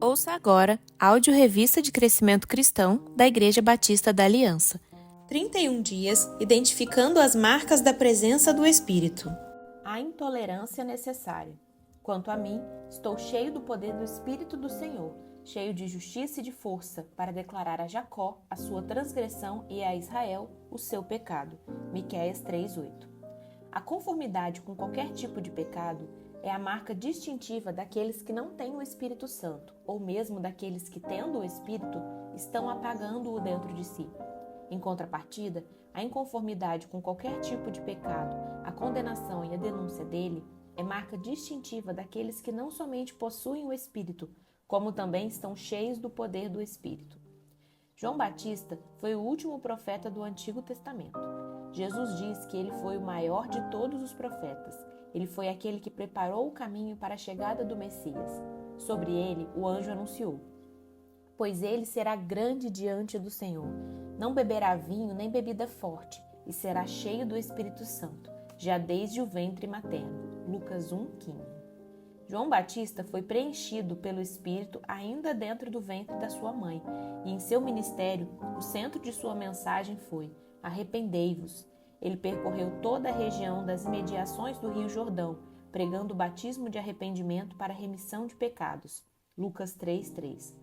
Ouça agora a audiorevista de crescimento cristão da Igreja Batista da Aliança. 31 dias identificando as marcas da presença do Espírito. A intolerância necessária. Quanto a mim, estou cheio do poder do Espírito do Senhor, cheio de justiça e de força, para declarar a Jacó a sua transgressão e a Israel o seu pecado. Miqueias 3:8. A conformidade com qualquer tipo de pecado é a marca distintiva daqueles que não têm o Espírito Santo, ou mesmo daqueles que, tendo o Espírito, estão apagando-o dentro de si. Em contrapartida, a inconformidade com qualquer tipo de pecado, a condenação e a denúncia dele, é marca distintiva daqueles que não somente possuem o Espírito, como também estão cheios do poder do Espírito. João Batista foi o último profeta do Antigo Testamento. Jesus diz que ele foi o maior de todos os profetas. Ele foi aquele que preparou o caminho para a chegada do Messias. Sobre ele, o anjo anunciou: pois ele será grande diante do Senhor. Não beberá vinho nem bebida forte, e será cheio do Espírito Santo, já desde o ventre materno. Lucas 1:15. João Batista foi preenchido pelo Espírito ainda dentro do ventre da sua mãe, e em seu ministério, o centro de sua mensagem foi: arrependei-vos. Ele percorreu toda a região das imediações do Rio Jordão, pregando o batismo de arrependimento para a remissão de pecados. Lucas 3:3.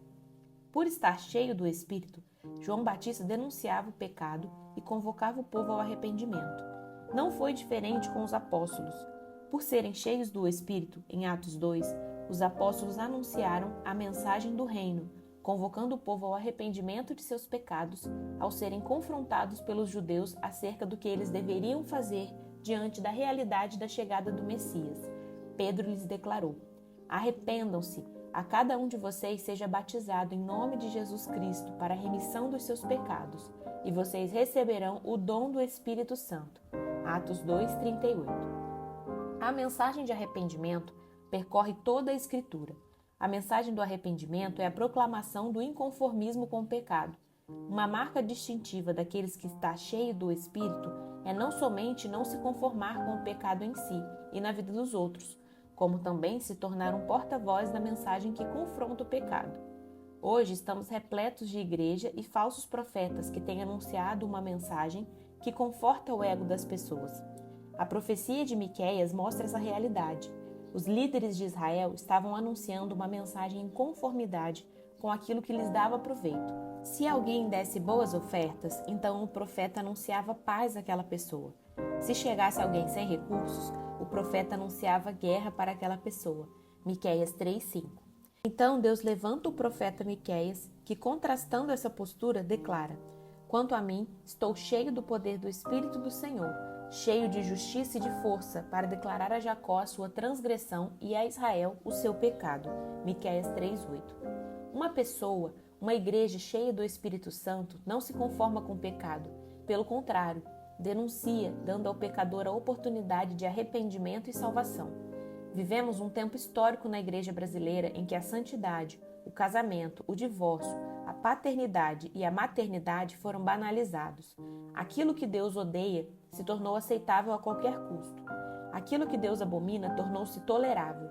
Por estar cheio do Espírito, João Batista denunciava o pecado e convocava o povo ao arrependimento. Não foi diferente com os apóstolos. Por serem cheios do Espírito, em Atos 2, os apóstolos anunciaram a mensagem do reino, convocando o povo ao arrependimento de seus pecados, ao serem confrontados pelos judeus acerca do que eles deveriam fazer diante da realidade da chegada do Messias. Pedro lhes declarou: arrependam-se, a cada um de vocês seja batizado em nome de Jesus Cristo para a remissão dos seus pecados, e vocês receberão o dom do Espírito Santo. Atos 2:38. A mensagem de arrependimento percorre toda a Escritura. A mensagem do arrependimento é a proclamação do inconformismo com o pecado. Uma marca distintiva daqueles que está cheio do Espírito é não somente não se conformar com o pecado em si e na vida dos outros, como também se tornar um porta-voz da mensagem que confronta o pecado. Hoje estamos repletos de igreja e falsos profetas que têm anunciado uma mensagem que conforta o ego das pessoas. A profecia de Miqueias mostra essa realidade. Os líderes de Israel estavam anunciando uma mensagem em conformidade com aquilo que lhes dava proveito. Se alguém desse boas ofertas, então o profeta anunciava paz àquela pessoa. Se chegasse alguém sem recursos, o profeta anunciava guerra para aquela pessoa. Miqueias 3:5. Então Deus levanta o profeta Miqueias, que, contrastando essa postura, declara: quanto a mim, estou cheio do poder do Espírito do Senhor, cheio de justiça e de força, para declarar a Jacó a sua transgressão e a Israel o seu pecado. Miqueias 3:8. Uma pessoa, uma igreja cheia do Espírito Santo, não se conforma com o pecado. Pelo contrário, denuncia, dando ao pecador a oportunidade de arrependimento e salvação. Vivemos um tempo histórico na igreja brasileira em que a santidade, o casamento, o divórcio, a paternidade e a maternidade foram banalizados. Aquilo que Deus odeia se tornou aceitável a qualquer custo. Aquilo que Deus abomina tornou-se tolerável.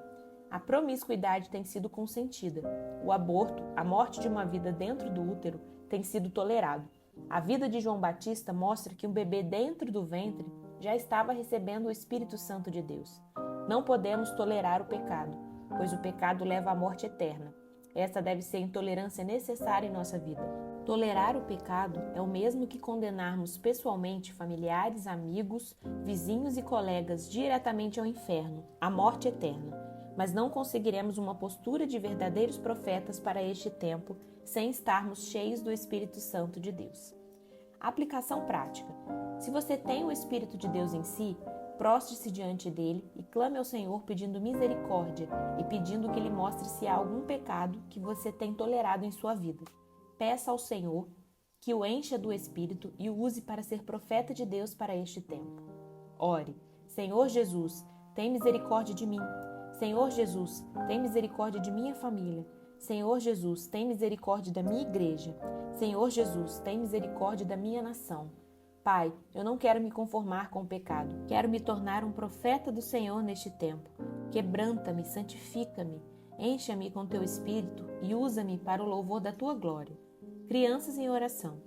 A promiscuidade tem sido consentida. O aborto, a morte de uma vida dentro do útero, tem sido tolerado. A vida de João Batista mostra que um bebê dentro do ventre já estava recebendo o Espírito Santo de Deus. Não podemos tolerar o pecado, pois o pecado leva à morte eterna. Essa deve ser a intolerância necessária em nossa vida. Tolerar o pecado é o mesmo que condenarmos pessoalmente familiares, amigos, vizinhos e colegas diretamente ao inferno, à morte eterna. Mas não conseguiremos uma postura de verdadeiros profetas para este tempo sem estarmos cheios do Espírito Santo de Deus. Aplicação prática. Se você tem o Espírito de Deus em si, prostre-se diante dele e clame ao Senhor pedindo misericórdia e pedindo que lhe mostre se há algum pecado que você tem tolerado em sua vida. Peça ao Senhor que o encha do Espírito e o use para ser profeta de Deus para este tempo. Ore: Senhor Jesus, tem misericórdia de mim. Senhor Jesus, tem misericórdia de minha família. Senhor Jesus, tem misericórdia da minha igreja. Senhor Jesus, tem misericórdia da minha nação. Pai, eu não quero me conformar com o pecado. Quero me tornar um profeta do Senhor neste tempo. Quebranta-me, santifica-me. Encha-me com teu espírito e usa-me para o louvor da tua glória. Crianças em oração.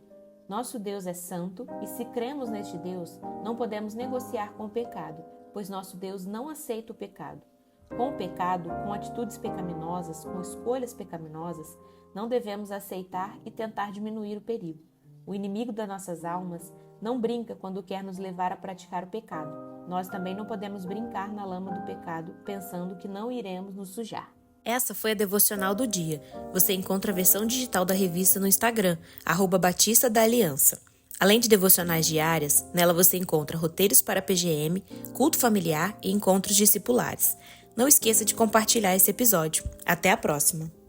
Nosso Deus é santo e se cremos neste Deus, não podemos negociar com o pecado, pois nosso Deus não aceita o pecado. Com o pecado, com atitudes pecaminosas, com escolhas pecaminosas, não devemos aceitar e tentar diminuir o perigo. O inimigo das nossas almas não brinca quando quer nos levar a praticar o pecado. Nós também não podemos brincar na lama do pecado, pensando que não iremos nos sujar. Essa foi a Devocional do Dia. Você encontra a versão digital da revista no Instagram, @Batista da Aliança. Além de devocionais diárias, nela você encontra roteiros para PGM, culto familiar e encontros discipulares. Não esqueça de compartilhar esse episódio. Até a próxima!